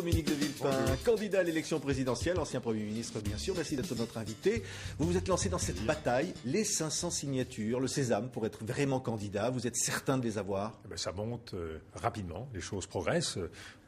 Dominique de Villepin, candidat à l'élection présidentielle, ancien Premier ministre bien sûr, merci d'être notre invité. Vous vous êtes lancé dans cette bataille, les 500 signatures, le sésame pour être vraiment candidat, vous êtes certain de les avoir? Ça monte rapidement, les choses progressent.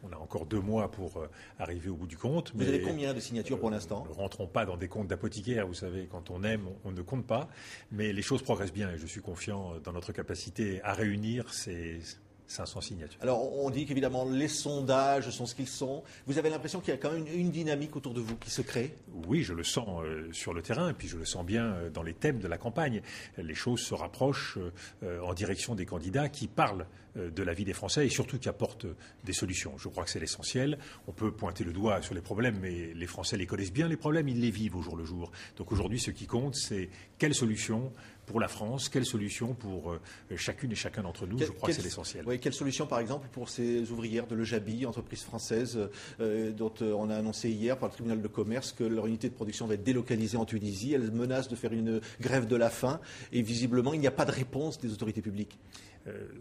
On a encore 2 mois pour arriver au bout du compte. Vous avez combien de signatures pour l'instant? Ne rentrons pas dans des comptes d'apothicaire, vous savez, quand on aime, on ne compte pas. Mais les choses progressent bien et je suis confiant dans notre capacité à réunir ces 500 signatures. Alors, on dit qu'évidemment, les sondages sont ce qu'ils sont. Vous avez l'impression qu'il y a quand même une dynamique autour de vous qui se crée? Oui, je le sens sur le terrain, et puis je le sens bien dans les thèmes de la campagne. Les choses se rapprochent en direction des candidats qui parlent de la vie des Français et surtout qui apportent des solutions. Je crois que c'est l'essentiel. On peut pointer le doigt sur les problèmes, mais les Français les connaissent bien, les problèmes, ils les vivent au jour le jour. Donc aujourd'hui, ce qui compte, c'est quelle solution pour la France, quelle solution pour chacune et chacun d'entre nous. Je crois que c'est l'essentiel. Oui, quelle solution, par exemple, pour ces ouvrières de l'Ejabi, entreprise française, dont on a annoncé hier par le tribunal de commerce que leur unité de production va être délocalisée en Tunisie. Elles menacent de faire une grève de la faim et visiblement, il n'y a pas de réponse des autorités publiques.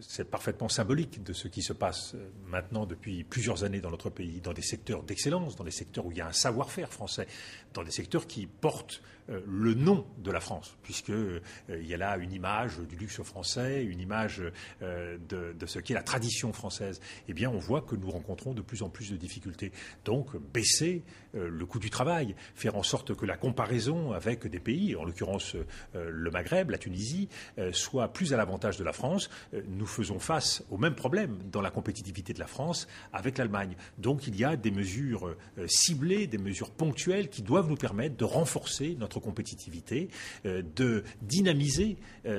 C'est parfaitement symbolique de ce qui se passe maintenant depuis plusieurs années dans notre pays, dans des secteurs d'excellence, dans des secteurs où il y a un savoir-faire français, dans des secteurs qui portent le nom de la France, puisqu'il y a là une image du luxe français, une image de ce qu'est la tradition française. Eh bien, on voit que nous rencontrons de plus en plus de difficultés. Donc, baisser le coût du travail, faire en sorte que la comparaison avec des pays, en l'occurrence le Maghreb, la Tunisie, soit plus à l'avantage de la France. Nous faisons face au même problème dans la compétitivité de la France avec l'Allemagne. Donc il y a des mesures ciblées, des mesures ponctuelles qui doivent nous permettre de renforcer notre compétitivité, de dynamiser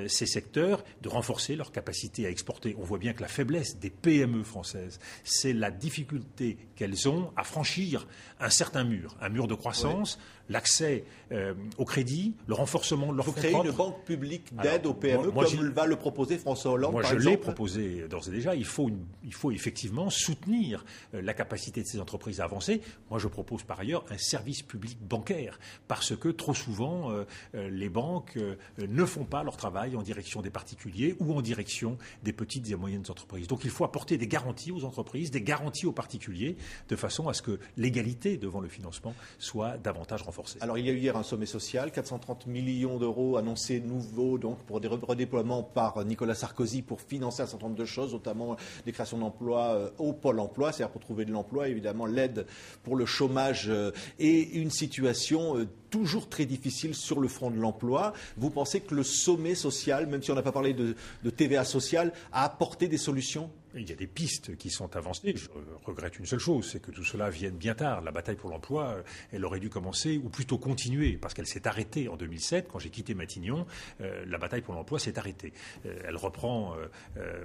ces secteurs, de renforcer leur capacité à exporter. On voit bien que la faiblesse des PME françaises, c'est la difficulté qu'elles ont à franchir un certain mur, un mur de croissance, l'accès au crédit, le renforcement de leurs fonds propres. Il faut créer une banque publique d'aide aux PME, comme va le proposer François Hollande. Moi, je l'ai proposé d'ores et déjà. Il faut effectivement soutenir la capacité de ces entreprises à avancer. Moi, je propose par ailleurs un service public bancaire, parce que trop souvent, les banques ne font pas leur travail en direction des particuliers ou en direction des petites et moyennes entreprises. Donc, il faut apporter des garanties aux entreprises, des garanties aux particuliers, de façon à ce que l'égalité devant le financement soit davantage renforcée. Alors, il y a eu hier un sommet social, 430 millions d'euros annoncés nouveaux donc, pour des redéploiements par Nicolas Sarkozy pour financer un certain nombre de choses, notamment des créations d'emplois au Pôle emploi, c'est-à-dire pour trouver de l'emploi, évidemment l'aide pour le chômage et une situation toujours très difficile sur le front de l'emploi. Vous pensez que le sommet social, même si on n'a pas parlé de TVA sociale, a apporté des solutions ? Il y a des pistes qui sont avancées. Je regrette une seule chose, c'est que tout cela vienne bien tard. La bataille pour l'emploi, elle aurait dû commencer, ou plutôt continuer, parce qu'elle s'est arrêtée en 2007. Quand j'ai quitté Matignon, la bataille pour l'emploi s'est arrêtée. Elle reprend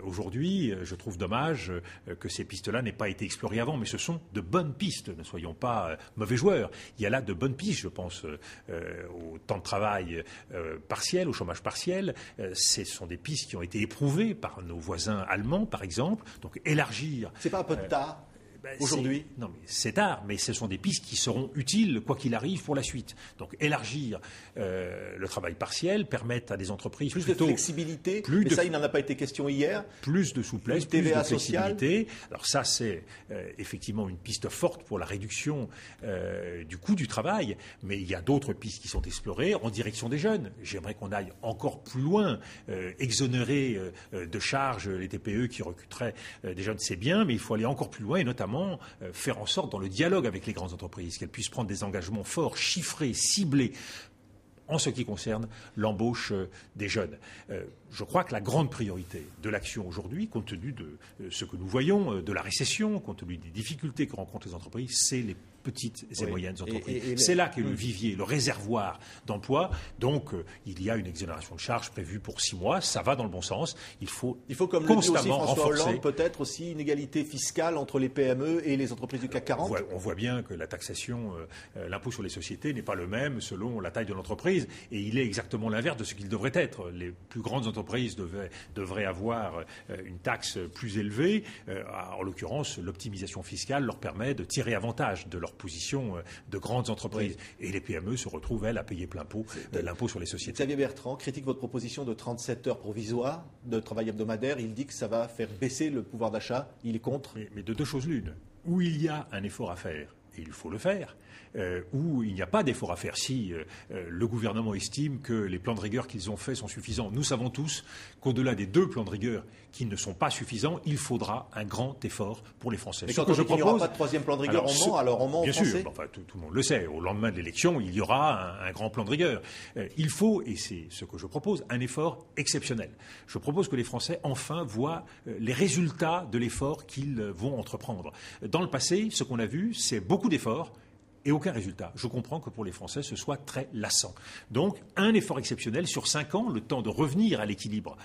aujourd'hui. Je trouve dommage que ces pistes-là n'aient pas été explorées avant, mais ce sont de bonnes pistes. Ne soyons pas mauvais joueurs. Il y a là de bonnes pistes, je pense, au temps de travail partiel, au chômage partiel. Ce sont des pistes qui ont été éprouvées par nos voisins allemands, par exemple. Donc élargir. C'est pas un peu tard aujourd'hui? Non, mais c'est tard, mais ce sont des pistes qui seront utiles, quoi qu'il arrive, pour la suite. Donc élargir le travail partiel, permettre à des entreprises plus de flexibilité, mais ça, il n'en a pas été question hier. Plus de souplesse, plus de flexibilité. Alors ça, c'est effectivement une piste forte pour la réduction du coût du travail, mais il y a d'autres pistes qui sont explorées en direction des jeunes. J'aimerais qu'on aille encore plus loin, exonérer de charges les TPE qui recruteraient des jeunes, c'est bien, mais il faut aller encore plus loin, et notamment faire en sorte, dans le dialogue avec les grandes entreprises, qu'elles puissent prendre des engagements forts, chiffrés, ciblés, en ce qui concerne l'embauche des jeunes. Je crois que la grande priorité de l'action aujourd'hui, compte tenu de ce que nous voyons, de la récession, compte tenu des difficultés que rencontrent les entreprises, c'est les petites et moyennes entreprises. C'est là qu'est le vivier, le réservoir d'emploi. Donc, il y a une exonération de charges prévue pour 6 mois. Ça va dans le bon sens. Il faut comme le dit aussi François Hollande, peut-être aussi une égalité fiscale entre les PME et les entreprises du CAC 40. On voit bien que la taxation, l'impôt sur les sociétés n'est pas le même selon la taille de l'entreprise. Et il est exactement l'inverse de ce qu'il devrait être. Les plus grandes entreprises devraient avoir une taxe plus élevée. En l'occurrence, l'optimisation fiscale leur permet de tirer avantage de leur position de grandes entreprises. Oui. Et les PME se retrouvent, elles, à payer plein pot l'impôt sur les sociétés. Xavier Bertrand critique votre proposition de 37 heures provisoires de travail hebdomadaire. Il dit que ça va faire baisser le pouvoir d'achat. Il est contre. Mais de deux choses l'une. où il y a un effort à faire, et il faut le faire, où il n'y a pas d'effort à faire. Si le gouvernement estime que les plans de rigueur qu'ils ont faits sont suffisants, nous savons tous qu'au-delà des 2 plans de rigueur qui ne sont pas suffisants, il faudra un grand effort pour les Français. Mais quand il n'y aura pas de 3e plan de rigueur, alors on ment aux Français. Bien sûr, enfin, tout le monde le sait, au lendemain de l'élection, il y aura un grand plan de rigueur. Il faut, et c'est ce que je propose, un effort exceptionnel. Je propose que les Français, enfin, voient les résultats de l'effort qu'ils vont entreprendre. Dans le passé, ce qu'on a vu, c'est beaucoup d'efforts et aucun résultat. Je comprends que pour les Français, ce soit très lassant. Donc, un effort exceptionnel sur 5 ans, le temps de revenir à l'équilibre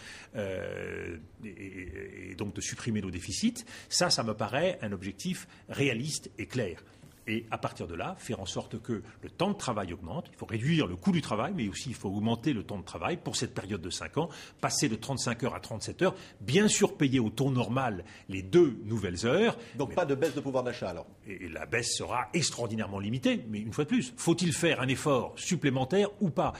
et donc de supprimer nos déficits, ça me paraît un objectif réaliste et clair. Et à partir de là, faire en sorte que le temps de travail augmente. Il faut réduire le coût du travail, mais aussi il faut augmenter le temps de travail pour cette période de 5 ans, passer de 35 heures à 37 heures, bien sûr payer au taux normal les 2 nouvelles heures. Donc pas de baisse de pouvoir d'achat alors. Et la baisse sera extraordinairement limitée, mais une fois de plus, faut-il faire un effort supplémentaire ou pas ?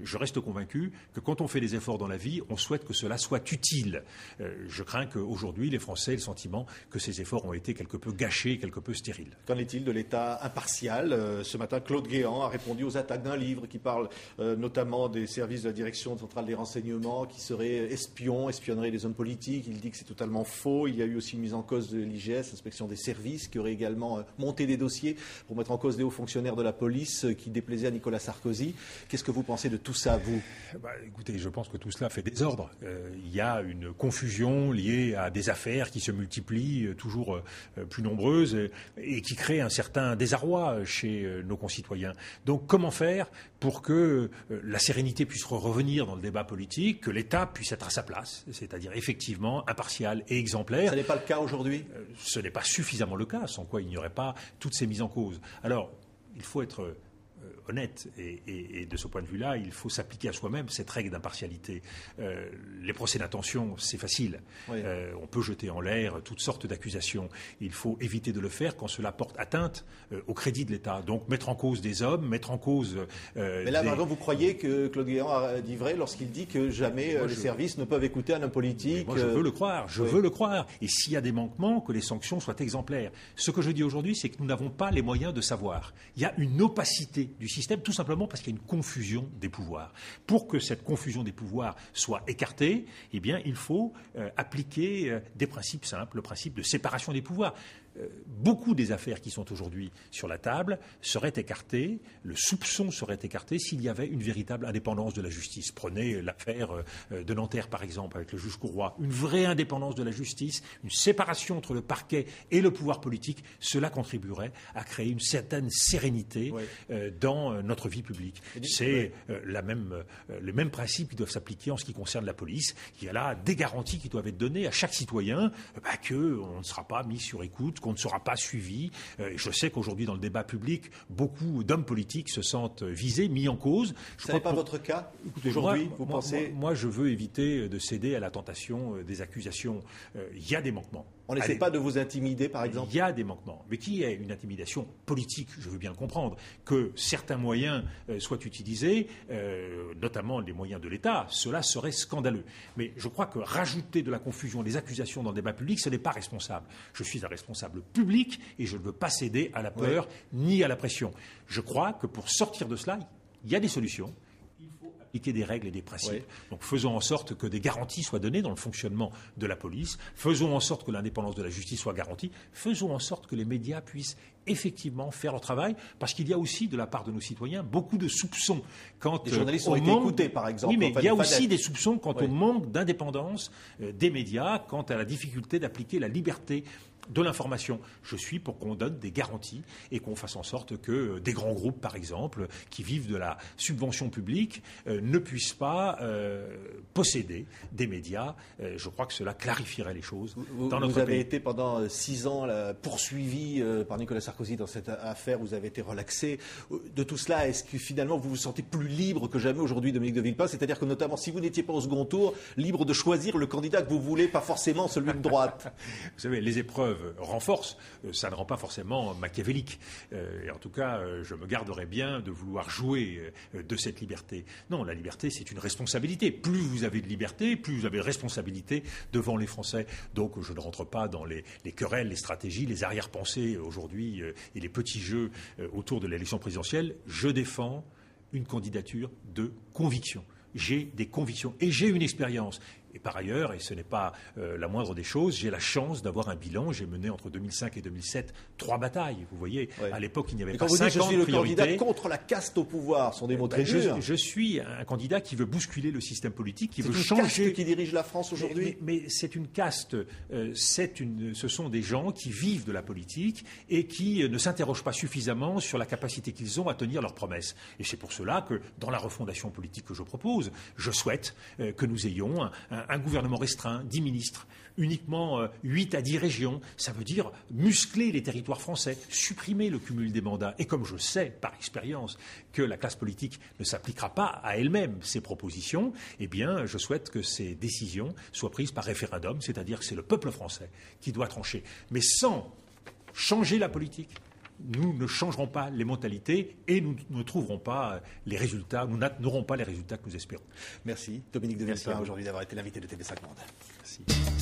Je reste convaincu que quand on fait des efforts dans la vie, on souhaite que cela soit utile. Je crains qu'aujourd'hui, les Français aient le sentiment que ces efforts ont été quelque peu gâchés, quelque peu stériles. Qu'en est-il de l'État impartial? Ce matin, Claude Guéant a répondu aux attaques d'un livre qui parle notamment des services de la Direction centrale des renseignements qui seraient espionneraient les hommes politiques. Il dit que c'est totalement faux. Il y a eu aussi une mise en cause de l'IGS, l'inspection des services, qui aurait également monté des dossiers pour mettre en cause des hauts fonctionnaires de la police qui déplaisaient à Nicolas Sarkozy. Qu'est-ce que vous pensez de tout ça, vous? Écoutez, je pense que tout cela fait désordre. Il y a une confusion liée à des affaires qui se multiplient, toujours plus nombreuses, et qui créent un certain désarroi chez nos concitoyens. Donc comment faire pour que la sérénité puisse revenir dans le débat politique, que l'État puisse être à sa place, c'est-à-dire effectivement impartial et exemplaire. Ce n'est pas le cas aujourd'hui? Ce n'est pas suffisamment le cas, sans quoi il n'y aurait pas toutes ces mises en cause. Alors, il faut être honnête et de ce point de vue-là, il faut s'appliquer à soi-même cette règle d'impartialité. Les procès d'intention, c'est facile. Oui. On peut jeter en l'air toutes sortes d'accusations. Il faut éviter de le faire quand cela porte atteinte au crédit de l'État. Donc mettre en cause des hommes, mettre en cause... Mais là, par exemple, vous croyez que Claude Guéant a dit vrai lorsqu'il dit que jamais les services ne peuvent écouter un homme politique? Moi, je veux le croire. Je veux le croire. Et s'il y a des manquements, que les sanctions soient exemplaires. Ce que je dis aujourd'hui, c'est que nous n'avons pas les moyens de savoir. Il y a une opacité du système, tout simplement parce qu'il y a une confusion des pouvoirs. Pour que cette confusion des pouvoirs soit écartée, eh bien, il faut appliquer des principes simples, le principe de séparation des pouvoirs. Beaucoup des affaires qui sont aujourd'hui sur la table seraient écartées, le soupçon serait écarté s'il y avait une véritable indépendance de la justice. Prenez l'affaire de Nanterre, par exemple, avec le juge Courroy. Une vraie indépendance de la justice, une séparation entre le parquet et le pouvoir politique, cela contribuerait à créer une certaine sérénité dans notre vie publique. C'est les mêmes principes qui doivent s'appliquer en ce qui concerne la police. Il y a là des garanties qui doivent être données à chaque citoyen, qu'on ne sera pas mis sur écoute, qu'on ne sera pas suivi. Je sais qu'aujourd'hui, dans le débat public, beaucoup d'hommes politiques se sentent visés, mis en cause. Ce n'est pas votre cas aujourd'hui, vous pensez? Moi, je veux éviter de céder à la tentation des accusations. Il y a des manquements. On n'essaie pas de vous intimider, par exemple? Il y a des manquements, mais qui est une intimidation politique, je veux bien le comprendre. Que certains moyens soient utilisés, notamment les moyens de l'État, cela serait scandaleux. Mais je crois que rajouter de la confusion, des accusations dans le débat public, ce n'est pas responsable. Je suis un responsable public et je ne veux pas céder à la peur ni à la pression. Je crois que pour sortir de cela, il y a des solutions. Appliquer des règles et des principes. Oui. Donc faisons en sorte que des garanties soient données dans le fonctionnement de la police, faisons en sorte que l'indépendance de la justice soit garantie, faisons en sorte que les médias puissent effectivement faire leur travail, parce qu'il y a aussi de la part de nos citoyens beaucoup de soupçons. Quand les journalistes ont été écoutés, par exemple. Oui, mais il y a aussi des soupçons quant au manque d'indépendance des médias, quant à la difficulté d'appliquer la liberté de l'information. Je suis pour qu'on donne des garanties et qu'on fasse en sorte que des grands groupes, par exemple, qui vivent de la subvention publique, ne puissent pas posséder des médias. Je crois que cela clarifierait les choses dans notre pays. Vous avez été pendant 6 ans poursuivi par Nicolas Sarkozy dans cette affaire. Vous avez été relaxé. De tout cela, est-ce que finalement vous vous sentez plus libre que jamais aujourd'hui, Dominique de Villepin? C'est-à-dire que notamment, si vous n'étiez pas au second tour, libre de choisir le candidat que vous voulez, pas forcément celui de droite. Vous savez, les épreuves preuve renforce, ça ne rend pas forcément machiavélique. Et en tout cas, je me garderai bien de vouloir jouer de cette liberté. Non, la liberté, c'est une responsabilité. Plus vous avez de liberté, plus vous avez de responsabilité devant les Français. Donc, je ne rentre pas dans les querelles, les stratégies, les arrière-pensées aujourd'hui et les petits jeux autour de l'élection présidentielle. Je défends une candidature de conviction. J'ai des convictions et j'ai une expérience. Et par ailleurs, et ce n'est pas la moindre des choses, j'ai la chance d'avoir un bilan. J'ai mené entre 2005 et 2007 3 batailles. Vous voyez, à l'époque, il n'y avait pas 50 priorités. Quand vous dites je suis le candidat contre la caste au pouvoir, ce sont des mots très durs. Je suis un candidat qui veut bousculer le système politique, qui veut changer. C'est une caste qui dirige la France aujourd'hui. Mais c'est une caste. Ce sont des gens qui vivent de la politique et qui ne s'interrogent pas suffisamment sur la capacité qu'ils ont à tenir leurs promesses. Et c'est pour cela que, dans la refondation politique que je propose, je souhaite que nous ayons un gouvernement restreint, 10 ministres, uniquement 8 à 10 régions. Ça veut dire muscler les territoires français, supprimer le cumul des mandats. Et comme je sais, par expérience, que la classe politique ne s'appliquera pas à elle-même ces propositions, eh bien, je souhaite que ces décisions soient prises par référendum, c'est-à-dire que c'est le peuple français qui doit trancher. Mais sans changer la politique, nous ne changerons pas les mentalités et nous ne trouverons pas les résultats, nous n'aurons pas les résultats que nous espérons. Merci Dominique de Villepin aujourd'hui d'avoir été l'invité de TV5 Monde. Merci.